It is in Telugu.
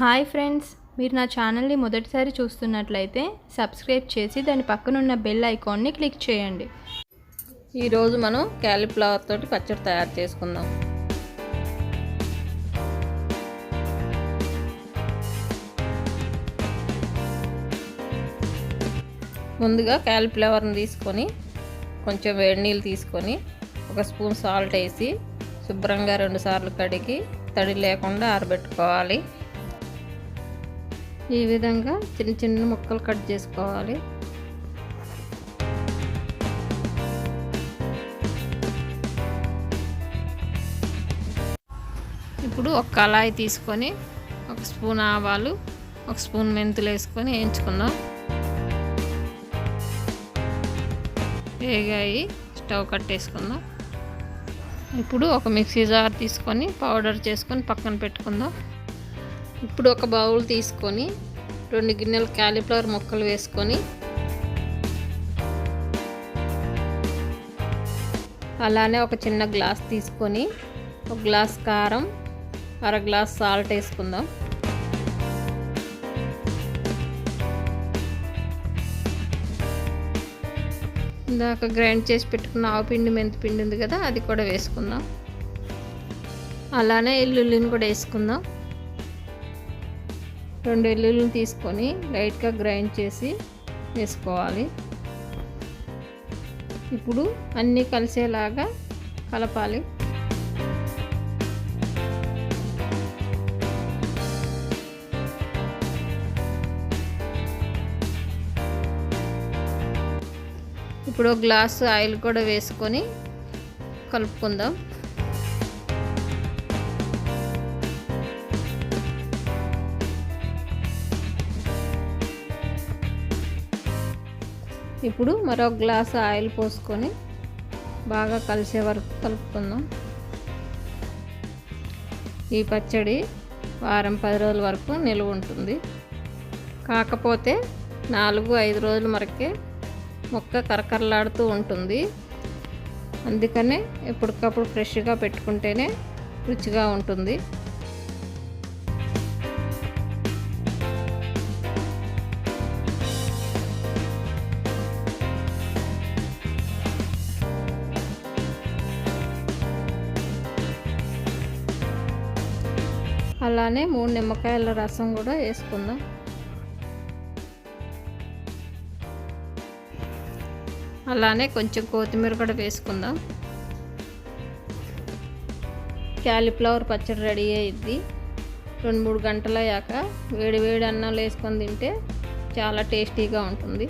హాయ్ ఫ్రెండ్స్, మీరు నా ఛానల్ని మొదటిసారి చూస్తున్నట్లయితే సబ్స్క్రైబ్ చేసి దాని పక్కనున్న బెల్ ఐకాన్ని క్లిక్ చేయండి. ఈరోజు మనం క్యాలీఫ్లవర్ తోటి పచ్చడి తయారు చేసుకుందాం. ముందుగా క్యాలీఫ్లవర్ని తీసుకొని కొంచెం వేడి నీళ్ళు తీసుకొని ఒక స్పూన్ సాల్ట్ వేసి శుభ్రంగా 2 సార్లు కడిగి తడి లేకుండా ఆరబెట్టుకోవాలి. ఈ విధంగా చిన్న చిన్న ముక్కలు కట్ చేసుకోవాలి. ఇప్పుడు ఒక కళాయి తీసుకొని 1 స్పూన్ ఆవాలు 1 స్పూన్ మెంతులు వేసుకొని వేయించుకుందాం. వేగాయి, స్టవ్ కట్టేసుకుందాం. ఇప్పుడు ఒక మిక్సీ జార్ తీసుకొని పౌడర్ చేసుకొని పక్కన పెట్టుకుందాం. ఇప్పుడు ఒక బౌల్ తీసుకొని 2 గిన్నెలు క్యాలీఫ్లవర్ ముక్కలు వేసుకొని అలానే ఒక చిన్న గ్లాస్ తీసుకొని 1 గ్లాస్ కారం 1/2 గ్లాస్ సాల్ట్ వేసుకుందాం. ఇందాక గ్రైండ్ చేసి పెట్టుకున్న ఆవుపిండి మెంతిపిండి ఉంది కదా, అది కూడా వేసుకుందాం. అలానే వెల్లుల్లిని కూడా వేసుకుందాం. 2 వెల్లుల్లిని తీసుకొని లైట్గా గ్రైండ్ చేసి వేసుకోవాలి. ఇప్పుడు అన్నీ కలిసేలాగా కలపాలి. ఇప్పుడు 1 గ్లాసు ఆయిల్ కూడా వేసుకొని కలుపుకుందాం. ఇప్పుడు మరో గ్లాసు ఆయిల్ పోసుకొని బాగా కలిసే వరకు కలుపుకుందాం. ఈ పచ్చడి వారం 10 రోజుల వరకు నిల్వ ఉంటుంది. కాకపోతే 4-5 రోజుల వరకే మొక్క కరకరలాడుతూ ఉంటుంది. అందుకనే ఎప్పటికప్పుడు ఫ్రెష్గా పెట్టుకుంటేనే రుచిగా ఉంటుంది. అలానే 3 నిమ్మకాయల రసం కూడా వేసుకుందాం. అలానే కొంచెం కొత్తిమీర కూడా వేసుకుందాం. క్యాలీఫ్లవర్ పచ్చడి రెడీ అయ్యింది. 2-3 గంటలు అయ్యాక వేడి వేడి అన్నంలో వేసుకొని తింటే చాలా టేస్టీగా ఉంటుంది.